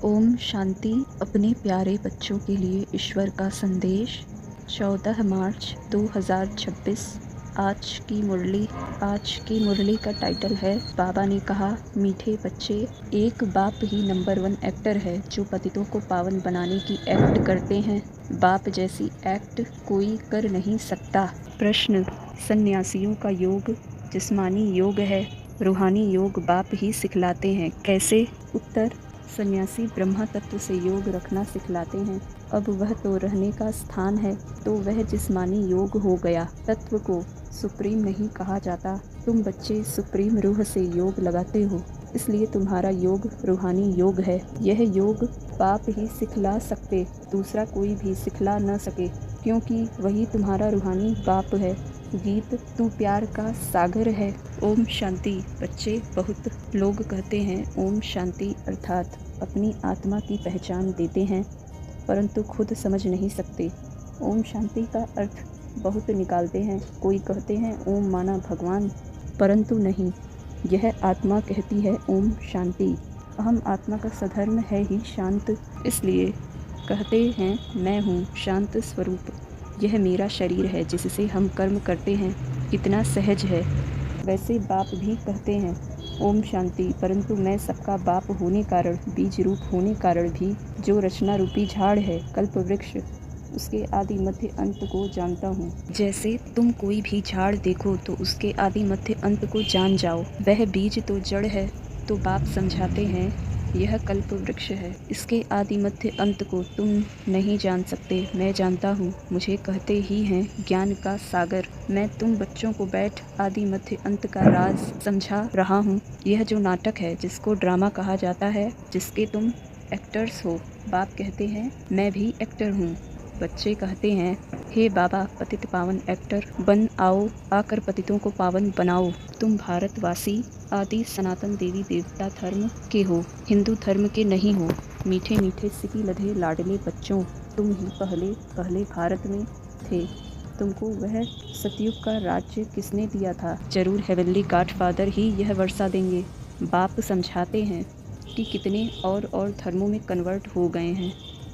ओम शांति। अपने प्यारे बच्चों के लिए ईश्वर का संदेश 14 मार्च 2026। आज की मुरली का टाइटल है बाबा ने कहा, मीठे बच्चे, एक बाप ही नंबर 1 एक्टर है जो पतितों को पावन बनाने की एक्ट करते हैं। बाप जैसी एक्ट कोई कर नहीं सकता। प्रश्न, सन्यासियों का योग जिस्मानी योग है, रूहानी योग बाप ही सिखलाते हैं, कैसे? उत्तर, सन्यासी ब्रह्मा तत्व से योग रखना सिखलाते हैं। अब वह तो रहने का स्थान है, तो वह जिस्मानी योग हो गया। तत्व को सुप्रीम नहीं कहा जाता। तुम बच्चे सुप्रीम रूह से योग लगाते हो, इसलिए तुम्हारा योग रूहानी योग है। यह योग बाप ही सिखला सकते, दूसरा कोई भी सिखला न सके, क्योंकि वही तुम्हारा रूहानी बाप है। गीत, तू प्यार का सागर है। ओम शांति। बच्चे, बहुत लोग कहते हैं ओम शांति अर्थात अपनी आत्मा की पहचान देते हैं, परंतु खुद समझ नहीं सकते। ओम शांति का अर्थ बहुत निकालते हैं। कोई कहते हैं ओम माना भगवान, परंतु नहीं, यह आत्मा कहती है ओम शांति। अहम आत्मा का सधर्म है ही शांत, इसलिए कहते हैं मैं हूँ शांत स्वरूप। यह मेरा शरीर है जिससे हम कर्म करते हैं। कितना सहज है। वैसे बाप भी कहते हैं ओम शांति, परंतु मैं सबका बाप होने कारण, बीज रूप होने कारण भी जो रचना रूपी झाड़ है, कल्प वृक्ष, उसके आदि मध्य अंत को जानता हूँ। जैसे तुम कोई भी झाड़ देखो तो उसके आदि मध्य अंत को जान जाओ। वह बीज तो जड़ है, तो बाप समझाते हैं यह कल्प वृक्ष है, इसके आदि मध्य अंत को तुम नहीं जान सकते, मैं जानता हूँ। मुझे कहते ही हैं ज्ञान का सागर। मैं तुम बच्चों को बैठ आदि मध्य अंत का राज समझा रहा हूँ। यह जो नाटक है, जिसको ड्रामा कहा जाता है, जिसके तुम एक्टर्स हो, बाप कहते हैं मैं भी एक्टर हूँ। बच्चे कहते हैं हे बाबा, पतित पावन एक्टर बन आओ, आकर पतितों को पावन बनाओ। तुम भारतवासी आदि सनातन देवी देवता धर्म के हो, हिंदू धर्म के नहीं हो। मीठे मीठे सिकी लधे लाडले बच्चों, तुम ही पहले पहले भारत में थे। तुमको वह सतयुग का राज्य किसने दिया था? जरूर हेवनली गॉडफादर ही यह वर्षा देंगे। बाप समझाते हैं कि कितने और धर्मों में कन्वर्ट हो गए हैं।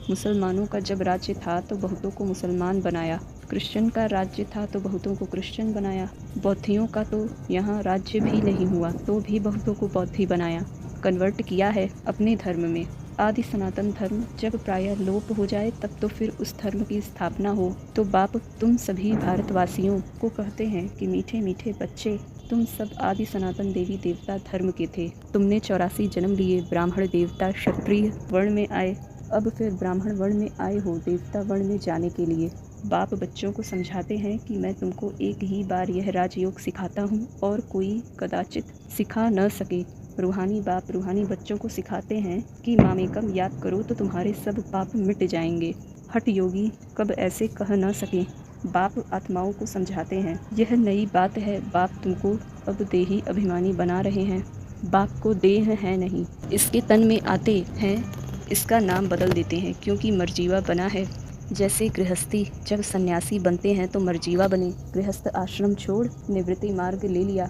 मुसलमानों का जब राज्य था तो बहुतों को मुसलमान बनाया, क्रिश्चियन का राज्य था तो बहुतों को क्रिश्चियन बनाया, बौद्धियों का तो यहाँ राज्य भी नहीं हुआ तो भी बहुतों को बौद्धि बनाया, कन्वर्ट किया है अपने धर्म में। आदि सनातन धर्म जब प्रायः लोप हो जाए तब तो फिर उस धर्म की स्थापना हो। तो बाप तुम सभी भारतवासियों को कहते हैं कि मीठे मीठे बच्चे, तुम सब आदि सनातन देवी देवता धर्म के थे। तुमने 84 जन्म लिए, ब्राह्मण देवता क्षत्रिय वर्ण में आए, अब फिर ब्राह्मण वर्ण में आए हो देवता वर्ण में जाने के लिए। बाप बच्चों को समझाते हैं कि मैं तुमको एक ही बार यह राजयोग सिखाता हूँ और कोई कदाचित सिखा न सके। रूहानी बाप रूहानी बच्चों को सिखाते हैं कि मामेकम याद करो तो तुम्हारे सब पाप मिट जाएंगे। हठ योगी कब ऐसे कह न सके। बाप आत्माओं को समझाते हैं यह नई बात है, बाप तुमको अब देही अभिमानी बना रहे हैं। बाप को देह है नहीं, इसके तन में आते हैं, इसका नाम बदल देते हैं क्योंकि मर्जीवा बना है। जैसे गृहस्थी जब सन्यासी बनते हैं तो मर्जीवा बने, गृहस्थ आश्रम छोड़ निवृत्ति मार्ग ले लिया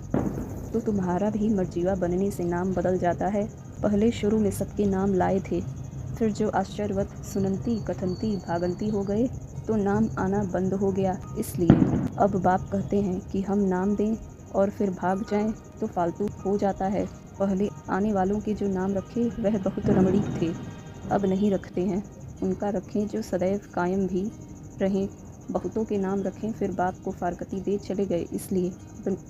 तो तुम्हारा भी मर्जीवा बनने से नाम बदल जाता है। पहले शुरू में सबके नाम लाए थे, फिर जो आश्चर्यवत सुनंती कथनती भागंती हो गए तो नाम आना बंद हो गया। इसलिए अब बाप कहते हैं कि हम नाम दें और फिर भाग जाएं तो फालतू हो जाता है। पहले आने वालों के जो नाम रखे वह बहुत रमणीक थे, अब नहीं रखते हैं। उनका रखें जो सदैव कायम भी रहें। बहुतों के नाम रखें, फिर बाप को फारकती दे चले गए, इसलिए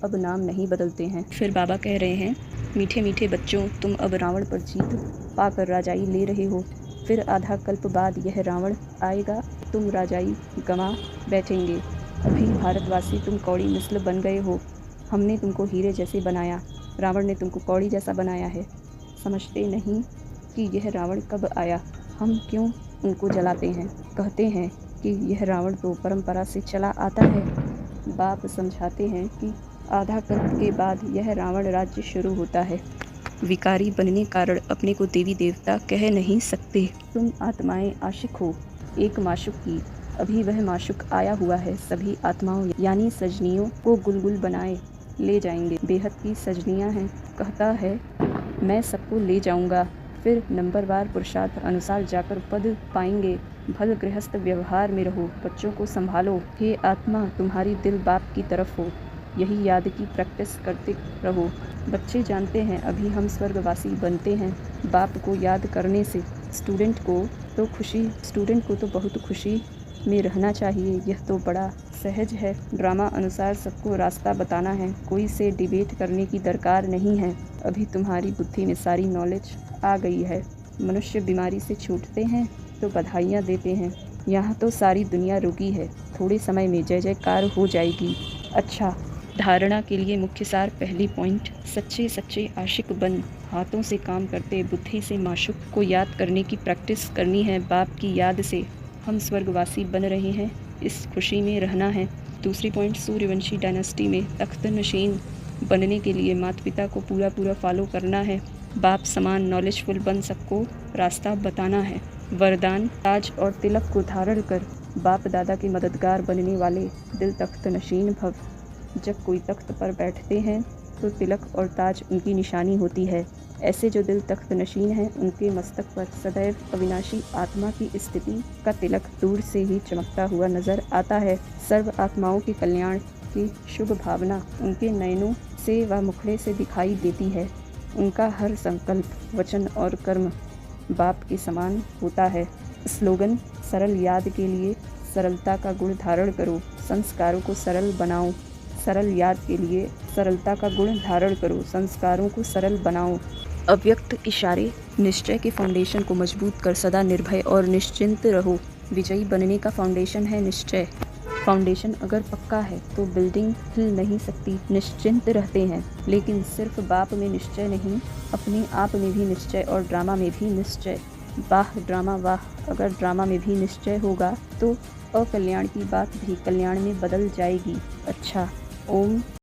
अब नाम नहीं बदलते हैं। फिर बाबा कह रहे हैं मीठे मीठे बच्चों, तुम अब रावण पर जीत पाकर राजाई ले रहे हो। फिर आधा कल्प बाद यह रावण आएगा, तुम राजाई गंवा बैठेंगे। अभी भारतवासी तुम कौड़ी मिसल बन गए हो। हमने तुमको हीरे जैसे बनाया, रावण ने तुमको कौड़ी जैसा बनाया है। समझते नहीं कि यह रावण कब आया, हम क्यों उनको जलाते हैं। कहते हैं कि यह रावण तो परंपरा से चला आता है। बाप समझाते हैं कि आधा कल्प के बाद यह रावण राज्य शुरू होता है। विकारी बनने कारण अपने को देवी देवता कह नहीं सकते। तुम आत्माएं आशिक हो एक माशुक की, अभी वह माशुक आया हुआ है। सभी आत्माओं यानी सजनियों को गुलगुल बनाए ले जाएंगे। बेहद की सजनियां हैं, कहता है मैं सबको ले जाऊंगा। फिर नंबरवार पुरुषार्थ अनुसार जाकर पद पाएंगे। भल गृहस्थ व्यवहार में रहो, बच्चों को संभालो। हे आत्मा, तुम्हारी दिल बाप की तरफ हो, यही याद की प्रैक्टिस करते रहो। बच्चे जानते हैं अभी हम स्वर्गवासी बनते हैं बाप को याद करने से। स्टूडेंट को तो बहुत खुशी में रहना चाहिए, यह तो बड़ा सहज है। ड्रामा अनुसार सबको रास्ता बताना है, कोई से डिबेट करने की दरकार नहीं है। अभी तुम्हारी बुद्धि में सारी नॉलेज आ गई है। मनुष्य बीमारी से छूटते हैं तो बधाइयाँ देते हैं, यहाँ तो सारी दुनिया रोगी है, थोड़े समय में जय जयकार हो जाएगी। अच्छा, धारणा के लिए मुख्य सार। पहली पॉइंट, सच्चे आशिक बन, हाथों से काम करते, बुद्धि से माशूक को याद करने की प्रैक्टिस करनी है। बाप की याद से हम स्वर्गवासी बन रहे हैं, इस खुशी में रहना है। दूसरी पॉइंट, सूर्यवंशी डायनेस्टी में तख्त नशीन बनने के लिए माता पिता को पूरा फॉलो करना है। बाप समान नॉलेजफुल बन सबको रास्ता बताना है। वरदान, ताज और तिलक को धारण कर बाप दादा के मददगार बनने वाले दिल तख्त नशीन भव। जब कोई तख्त पर बैठते हैं तो तिलक और ताज उनकी निशानी होती है। ऐसे जो दिल तख्त नशीन हैं उनके मस्तक पर सदैव अविनाशी आत्मा की स्थिति का तिलक दूर से ही चमकता हुआ नजर आता है। सर्व आत्माओं के कल्याण की शुभ भावना उनके नयनों से व मुखड़े से दिखाई देती है। उनका हर संकल्प, वचन और कर्म बाप के समान होता है। स्लोगन, सरल याद के लिए सरलता का गुण धारण करो, संस्कारों को सरल बनाओ। सरल याद के लिए सरलता का गुण धारण करो, संस्कारों को सरल बनाओ। अव्यक्त इशारे, निश्चय के फाउंडेशन को मजबूत कर सदा निर्भय और निश्चिंत रहो। विजयी बनने का फाउंडेशन है निश्चय। फाउंडेशन अगर पक्का है तो बिल्डिंग हिल नहीं सकती। निश्चिंत रहते हैं, लेकिन सिर्फ बाप में निश्चय नहीं, अपने आप में भी निश्चय और ड्रामा में भी निश्चय। वाह ड्रामा वाह, अगर ड्रामा में भी निश्चय होगा तो अकल्याण की बात भी कल्याण में बदल जाएगी। अच्छा, ओम।